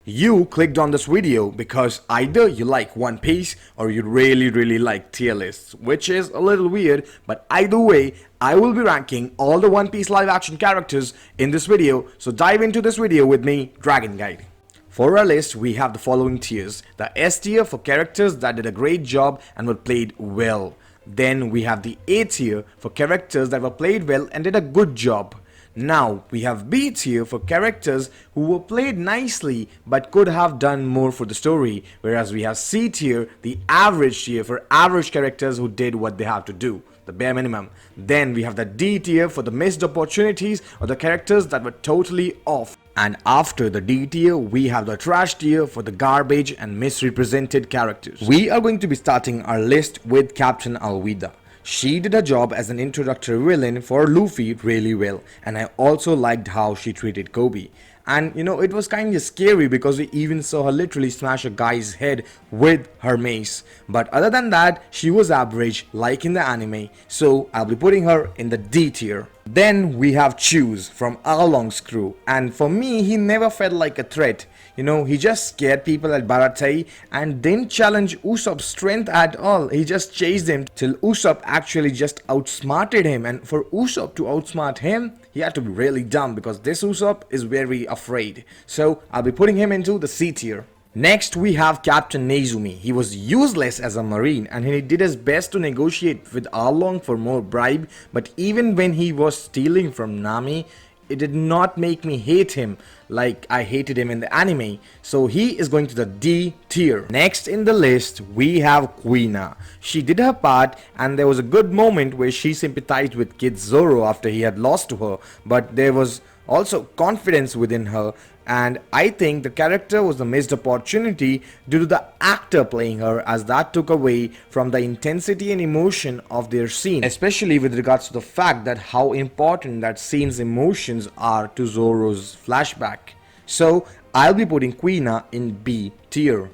You clicked on this video because either you like One Piece or you really like tier lists, which is a little weird, but either way, I will be ranking all the One Piece live action characters in this video, so dive into this video with me, Dragon Guide. For our list, we have the following tiers. The S tier for characters that did a great job and were played well. Then we have the A tier for characters that were played well and did a good job. Now we have B tier for characters who were played nicely but could have done more for the story, whereas we have C tier, the average tier for average characters who did what they have to do, the bare minimum. Then we have the D tier for the missed opportunities or the characters that were totally off. And after the D tier, we have the trash tier for the garbage and misrepresented characters. We are going to be starting our list with Captain Alvida. She did her job as an introductory villain for Luffy really well, and I also liked how she treated Kobe. And it was kind of scary because we even saw her literally smash a guy's head with her mace. But other than that, she was average like in the anime, so I'll be putting her in the D tier. Then we have Choose from Arlong's crew, and for me he never felt like a threat. He just scared people at Baratai and didn't challenge Usopp's strength at all. He just chased him till Usopp actually just outsmarted him, and for Usopp to outsmart him, he had to be really dumb because this Usopp is very afraid. So I'll be putting him into the C tier. Next we have Captain Nezumi. He was useless as a marine and he did his best to negotiate with Arlong for more bribe, but even when he was stealing from Nami, it did not make me hate him like I hated him in the anime, so he is going to the D tier. Next in the list we have Kuina. She did her part and there was a good moment where she sympathized with Kid Zoro after he had lost to her, but there was also confidence within her, and I think the character was a missed opportunity due to the actor playing her, as that took away from the intensity and emotion of their scene, especially with regards to the fact that how important that scene's emotions are to Zoro's flashback. So I'll be putting Kuina in B tier.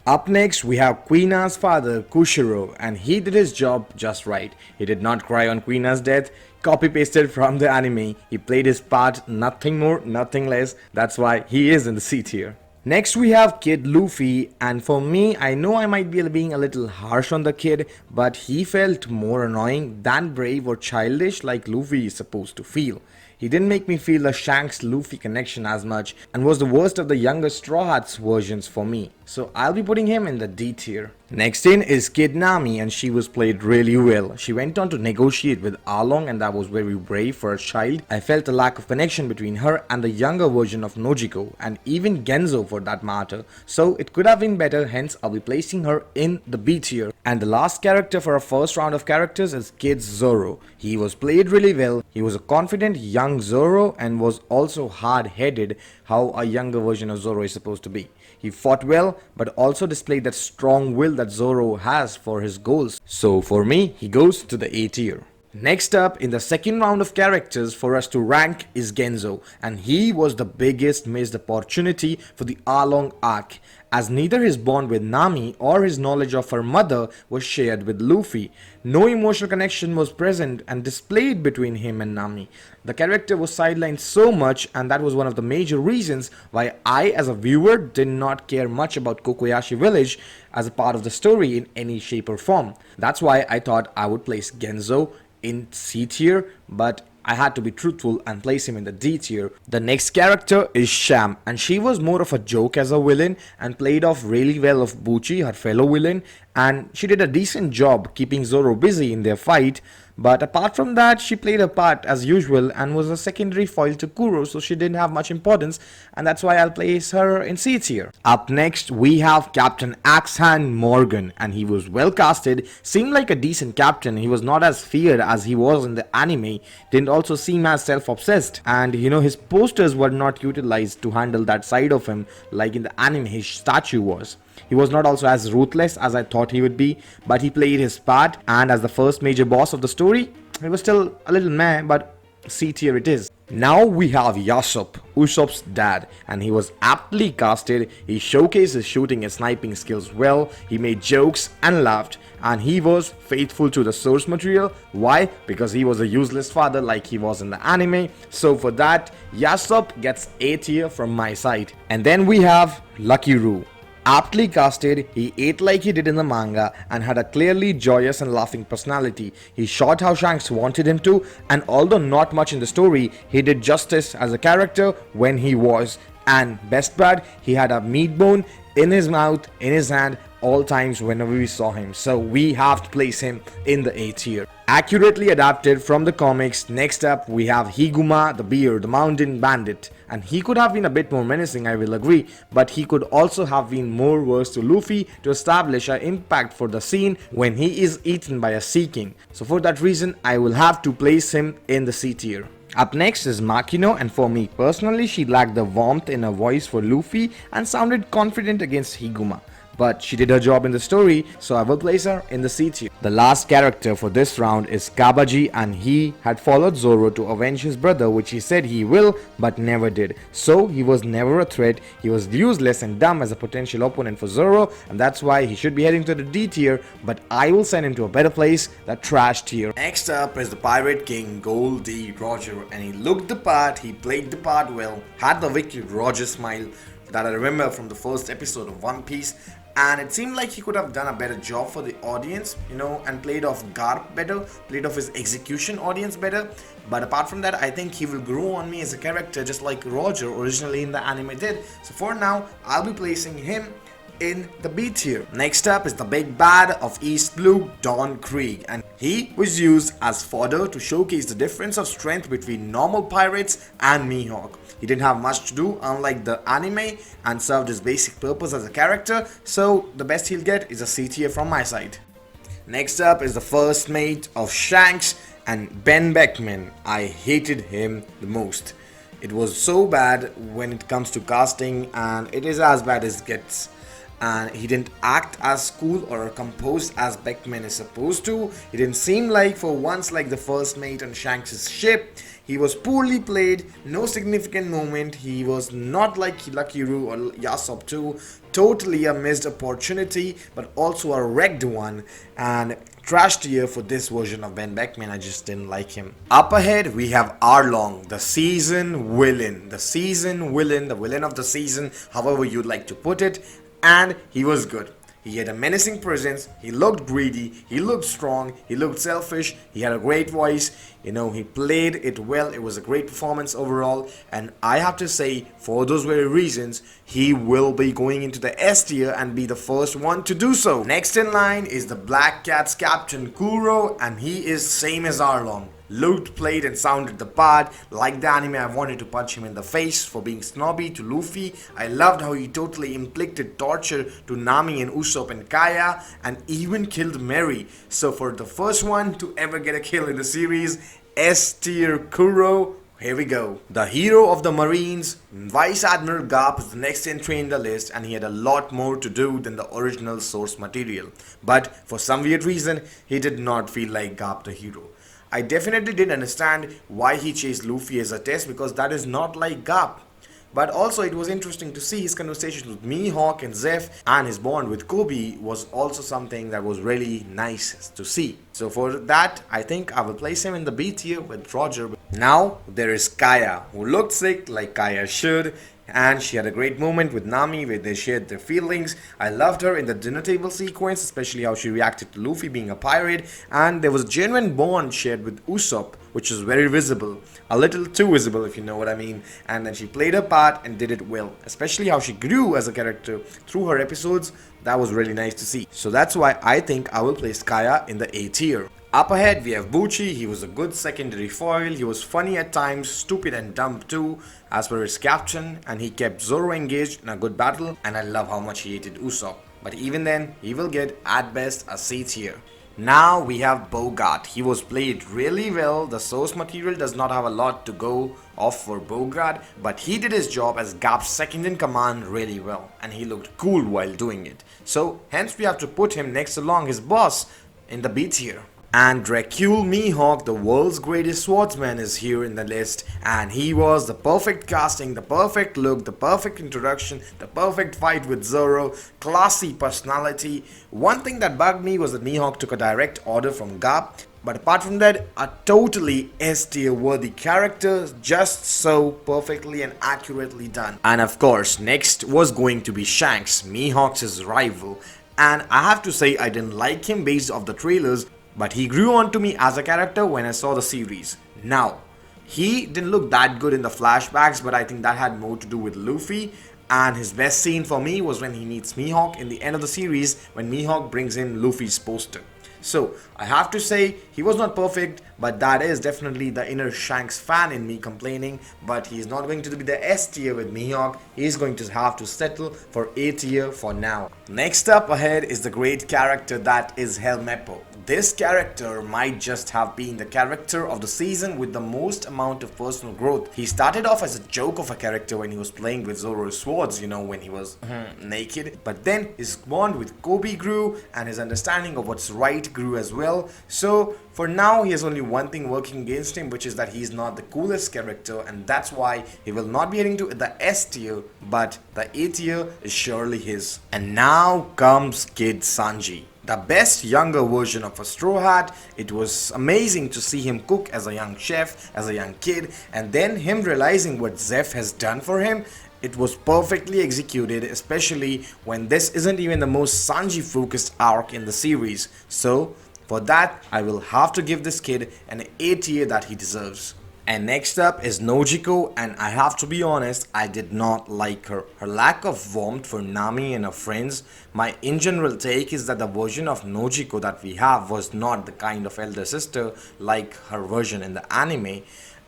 Up next we have Kuina's father Kushiro, and he did his job just right. He did not cry on Kuina's death, copy pasted from the anime. He played his part, nothing more, nothing less. That's why he is in the C tier. Next we have Kid Luffy, and for me, I know I might be being a little harsh on the kid, but he felt more annoying than brave or childish like Luffy is supposed to feel. He didn't make me feel the Shanks-Luffy connection as much and was the worst of the younger Straw Hats versions for me. So I'll be putting him in the D tier. Next in is Kid Nami, and she was played really well. She went on to negotiate with Arlong and that was very brave for a child. I felt a lack of connection between her and the younger version of Nojiko and even Genzo for that matter. So it could have been better, hence I'll be placing her in the B tier. And the last character for our first round of characters is Kid Zoro. He was played really well. He was a confident young Zoro and was also hard-headed, how a younger version of Zoro is supposed to be. He fought well but also displayed that strong will that Zoro has for his goals. So for me, he goes to the A tier. Next up in the second round of characters for us to rank is Genzo, and he was the biggest missed opportunity for the Arlong arc, as neither his bond with Nami or his knowledge of her mother was shared with Luffy. No emotional connection was present and displayed between him and Nami. The character was sidelined so much, and that was one of the major reasons why I as a viewer did not care much about Kokoyashi village as a part of the story in any shape or form. That's why I thought I would place Genzo in C tier, but I had to be truthful and place him in the D tier. The next character is Sham, and she was more of a joke as a villain and played off really well of Buchi, her fellow villain, and she did a decent job keeping Zoro busy in their fight. But apart from that, she played her part as usual and was a secondary foil to Kuro, so she didn't have much importance, and that's why I'll place her in C tier. Up next, we have Captain Axehand Morgan, and he was well casted, seemed like a decent captain. He was not as feared as he was in the anime, didn't also seem as self-obsessed, and his posters were not utilized to handle that side of him like in the anime his statue was. He was not also as ruthless as I thought he would be, but he played his part, and as the first major boss of the story, it was still a little meh, but C tier it is. Now we have Yasop, Usopp's dad, and he was aptly casted. He showcased his shooting and sniping skills well, he made jokes and laughed, and he was faithful to the source material. Why? Because he was a useless father like he was in the anime. So for that, Yasop gets A tier from my side. And then we have Lucky Roo. Aptly casted, he ate like he did in the manga and had a clearly joyous and laughing personality. He shot how Shanks wanted him to, and although not much in the story, he did justice as a character when he was. And best part, he had a meat bone in his mouth, in his hand, all times whenever we saw him. So we have to place him in the A tier. Accurately adapted from the comics. Next up we have Higuma the Bear, the Mountain Bandit. And he could have been a bit more menacing, I will agree, but he could also have been more worse to Luffy to establish an impact for the scene when he is eaten by a Sea King. So for that reason, I will have to place him in the C tier. Up next is Makino, and for me personally, she lacked the warmth in her voice for Luffy and sounded confident against Higuma. But she did her job in the story, so I will place her in the C tier. The last character for this round is Kabaji, and he had followed Zoro to avenge his brother, which he said he will, but never did. So he was never a threat, he was useless and dumb as a potential opponent for Zoro, and that's why he should be heading to the D tier, but I will send him to a better place, the trash tier. Next up is the Pirate King Gold D. Roger, and he looked the part, he played the part well, had the wicked Roger smile that I remember from the first episode of One Piece, and it seemed like he could have done a better job for the audience, and played off Garp better, played off his execution audience better. But apart from that, I think he will grow on me as a character just like Roger originally in the anime did. So for now, I'll be placing him in the B tier. Next up is the big bad of East Blue, Don Krieg, and he was used as fodder to showcase the difference of strength between normal pirates and Mihawk. He didn't have much to do unlike the anime and served his basic purpose as a character, so the best he'll get is a C tier from my side. Next up is the first mate of Shanks, and Ben Beckman. I hated him the most. It was so bad when it comes to casting, and it is as bad as it gets. And he didn't act as cool or composed as Beckman is supposed to. He didn't seem like for once like the first mate on Shanks' ship. He was poorly played, no significant moment. He was not like Lucky Roo or Yasop too. Totally a missed opportunity, but also a wrecked one. And trash tier for this version of Ben Beckman. I just didn't like him. Up ahead we have Arlong, the season villain. The villain of the season, however you'd like to put it. And he was good. He had a menacing presence, he looked greedy, he looked strong, he looked selfish, he had a great voice, he played it well. It was a great performance overall, and I have to say, for those very reasons, he will be going into the S tier and be the first one to do so. Next in line is the Black Cat's Captain Kuro, and he is same as Arlong. Looked, played and sounded the part. Like the anime, I wanted to punch him in the face for being snobby to Luffy. I loved how he totally inflicted torture to Nami and Usopp and Kaya, and even killed Mary. So for the first one to ever get a kill in the series, S tier Kuro. Here we go. The hero of the Marines, Vice Admiral Garp, is the next entry in the list, and he had a lot more to do than the original source material. But for some weird reason, he did not feel like Garp the hero. I definitely didn't understand why he chased Luffy as a test, because that is not like Garp. But also it was interesting to see his conversations with Mihawk and Zeph, and his bond with Kobe was also something that was really nice to see. So for that, I think I will place him in the B tier with Roger. Now there is Kaya, who looked sick like Kaya should. And she had a great moment with Nami where they shared their feelings. I loved her in the dinner table sequence, especially how she reacted to Luffy being a pirate. And there was a genuine bond shared with Usopp, which was very visible. A little too visible, if you know what I mean. And then she played her part and did it well. Especially how she grew as a character through her episodes. That was really nice to see. So that's why I think I will place Kaya in the A tier. Up ahead we have Bucci. He was a good secondary foil. He was funny at times, stupid and dumb too, as per his caption, and he kept Zoro engaged in a good battle, and I love how much he hated Usopp. But even then, he will get at best a C tier. Now we have Bogart. He was played really well. The source material does not have a lot to go off for Bogart, but he did his job as Garp's second in command really well, and he looked cool while doing it. So hence we have to put him next along his boss in the B tier. And Dracule Mihawk, the world's greatest swordsman, is here in the list, and he was the perfect casting, the perfect look, the perfect introduction, the perfect fight with Zoro, classy personality. One thing that bugged me was that Mihawk took a direct order from Garp, but apart from that, a totally S tier worthy character, just so perfectly and accurately done. And of course, next was going to be Shanks, Mihawk's rival, and I have to say I didn't like him based off the trailers, but he grew on to me as a character when I saw the series. Now, he didn't look that good in the flashbacks, but I think that had more to do with Luffy. And his best scene for me was when he meets Mihawk in the end of the series, when Mihawk brings in Luffy's poster. So, I have to say, he was not perfect, but that is definitely the inner Shanks fan in me complaining. But he's not going to be the S tier with Mihawk, he's going to have to settle for A tier for now. Next up ahead is the great character that is Helmeppo. This character might just have been the character of the season with the most amount of personal growth. He started off as a joke of a character when he was playing with Zoro's swords, you know, when he was naked. But then his bond with Kobe grew and his understanding of what's right grew as well. So for now, he has only one thing working against him, which is that he's not the coolest character, and that's why he will not be heading to the S tier, but the A tier is surely his. And now comes Kid Sanji, the best younger version of a Straw Hat. It was amazing to see him cook as a young chef, as a young kid, and then him realizing what Zeph has done for him. It was perfectly executed, especially when this isn't even the most Sanji focused arc in the series. So for that, I will have to give this kid an A tier that he deserves. And next up is Nojiko, and I have to be honest, I did not like her. Her lack of warmth for Nami and her friends. My in general take is that the version of Nojiko that we have was not the kind of elder sister like her version in the anime.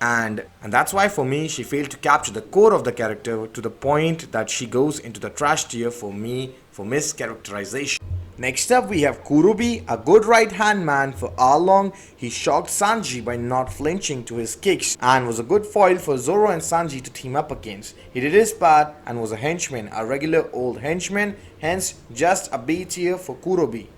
And that's why for me she failed to capture the core of the character to the point that she goes into the trash tier for me for mischaracterization. Next up we have Kurobi, a good right hand man. For how long he shocked Sanji by not flinching to his kicks and was a good foil for Zoro and Sanji to team up against. He did his part and was a henchman, a regular old henchman, hence just a B tier for Kurobi.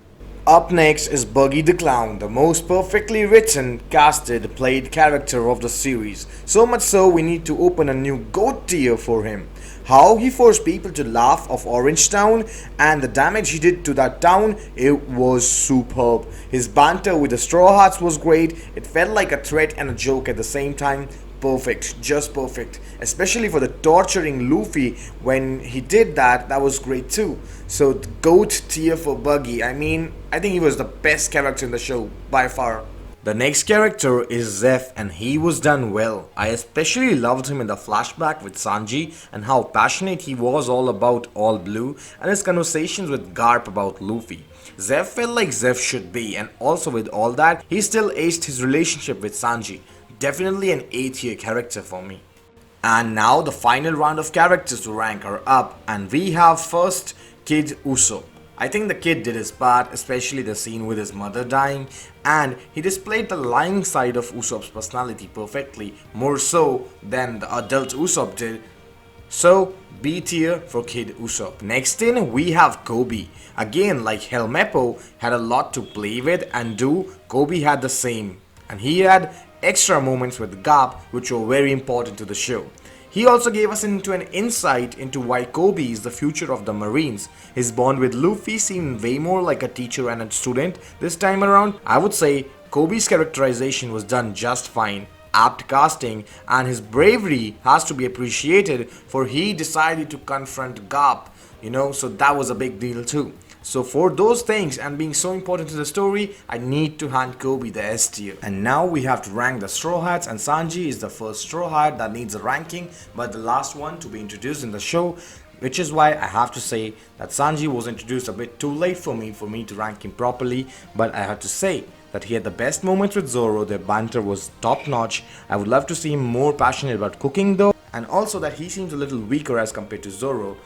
Up next is Buggy the Clown, the most perfectly written, casted, played character of the series. So much so we need to open a new GOAT tier for him. How he forced people to laugh of Orange Town and the damage he did to that town, it was superb. His banter with the Straw Hats was great. It felt like a threat and a joke at the same time. Perfect, just perfect. Especially for the torturing Luffy when he did that, that was great too. So the GOAT tier for Buggy. I mean, I think he was the best character in the show by far. The next character is Zeph, and he was done well. I especially loved him in the flashback with Sanji and how passionate he was all about All Blue and his conversations with Garp about Luffy. Zeph felt like Zeph should be, and also with all that, he still aced his relationship with Sanji. Definitely an A tier character for me. And now the final round of characters to rank are up, and we have first Kid Usopp. I think the kid did his part, especially the scene with his mother dying, and he displayed the lying side of Usopp's personality perfectly, more so than the adult Usopp did. So, B tier for Kid Usopp. Next in, we have Kobe. Again, like Helmeppo had a lot to play with and do, Kobe had the same. And he had extra moments with Garp, which were very important to the show. He also gave us an insight into why Kobe is the future of the Marines. His bond with Luffy seemed way more like a teacher and a student this time around. I would say Kobe's characterization was done just fine. Apt casting, and his bravery has to be appreciated, for he decided to confront Garp, so that was a big deal too. So for those things and being so important to the story, I need to hand Kobe the S tier. And now we have to rank the Straw Hats, and Sanji is the first Straw Hat that needs a ranking, but the last one to be introduced in the show, which is why I have to say that Sanji was introduced a bit too late for me to rank him properly. But I have to say that he had the best moments with Zoro, their banter was top notch. I would love to see him more passionate about cooking though, and also that he seems a little weaker as compared to Zoro.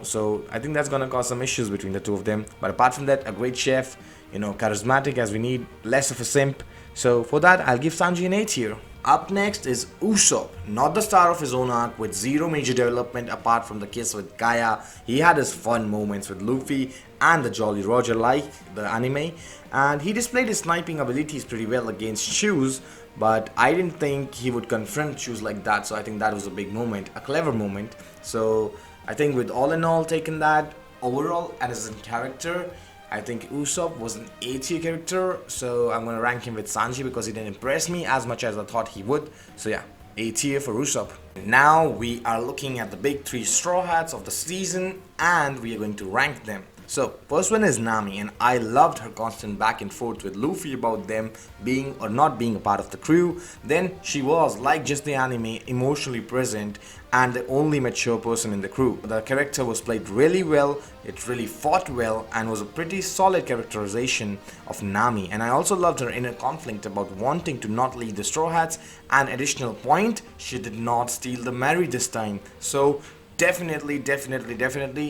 So I think that's gonna cause some issues between the two of them. But apart from that, a great chef, charismatic as we need, less of a simp. So for that, I'll give Sanji an A tier. Up next is Usopp, not the star of his own arc with zero major development apart from the kiss with Gaia. He had his fun moments with Luffy and the Jolly Roger like the anime, and he displayed his sniping abilities pretty well against Shoes, but I didn't think he would confront Shoes like that, so I think that was a big moment, a clever moment. So I think with all in all taken that, overall and as a character, I think Usopp was an A tier character, so I'm gonna rank him with Sanji because he didn't impress me as much as I thought he would. So yeah, A tier for Usopp. Now we are looking at the big three straw hats of the season and we are going to rank them. So first one is Nami, and I loved her constant back and forth with Luffy about them being or not being a part of the crew. Then she was, like just the anime, emotionally present and the only mature person in the crew. The character was played really well, it really fought well and was a pretty solid characterization of Nami. And I also loved her inner conflict about wanting to not lead the Straw Hats. An additional point, she did not steal the Mary this time. So definitely,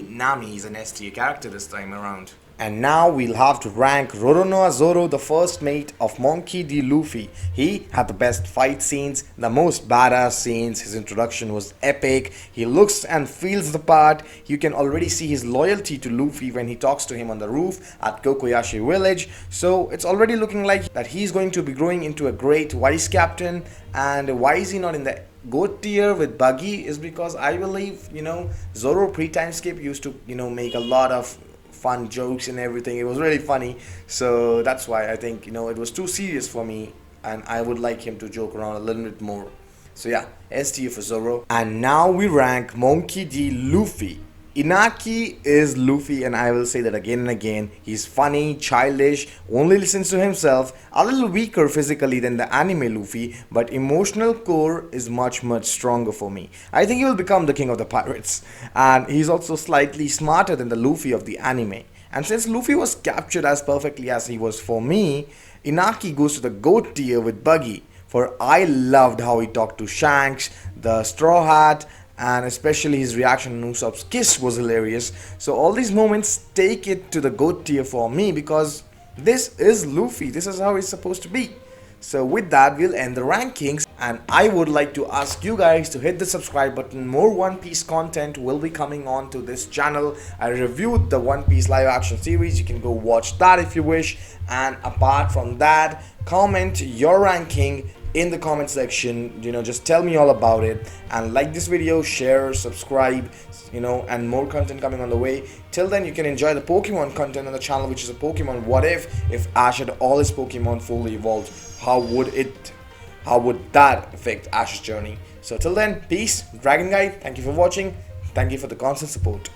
Nami is an S tier character this time around. And now we'll have to rank Roronoa Zoro, the first mate of Monkey D. Luffy. He had the best fight scenes, the most badass scenes. His introduction was epic. He looks and feels the part. You can already see his loyalty to Luffy when he talks to him on the roof at Kokoyashi village. So it's already looking like that he's going to be growing into a great vice captain. And why is he not in the GOAT tier with Buggy is because I believe, Zoro pre-time skip used to, make a lot of fun jokes and everything. It was really funny. So that's why I think, it was too serious for me and I would like him to joke around a little bit more. So yeah, S tier for Zoro. And now we rank Monkey D. Luffy. Inaki is Luffy, and I will say that again and again. He's funny, childish, only listens to himself, a little weaker physically than the anime Luffy, but emotional core is much stronger for me. I think he will become the king of the pirates, and he's also slightly smarter than the Luffy of the anime. And since Luffy was captured as perfectly as he was for me, Inaki goes to the GOAT tier with Buggy, for I loved how he talked to Shanks, the Straw Hat, and especially his reaction to Usopp's kiss was hilarious. So all these moments take it to the GOAT tier for me because this is Luffy. This is how he's supposed to be. So with that, we'll end the rankings, and I would like to ask you guys to hit the subscribe button. More One Piece content will be coming on to this channel. I reviewed the One Piece live action series. You can go watch that if you wish. And apart from that, comment your ranking in the comment section. Just tell me all about it, and like this video, share, subscribe, and more content coming on the way. Till then, you can enjoy the Pokemon content on the channel, which is a Pokemon what if Ash had all his Pokemon fully evolved. How would that affect Ash's journey? So till then, peace, Dragon Guy. Thank you for watching. Thank you for the constant support.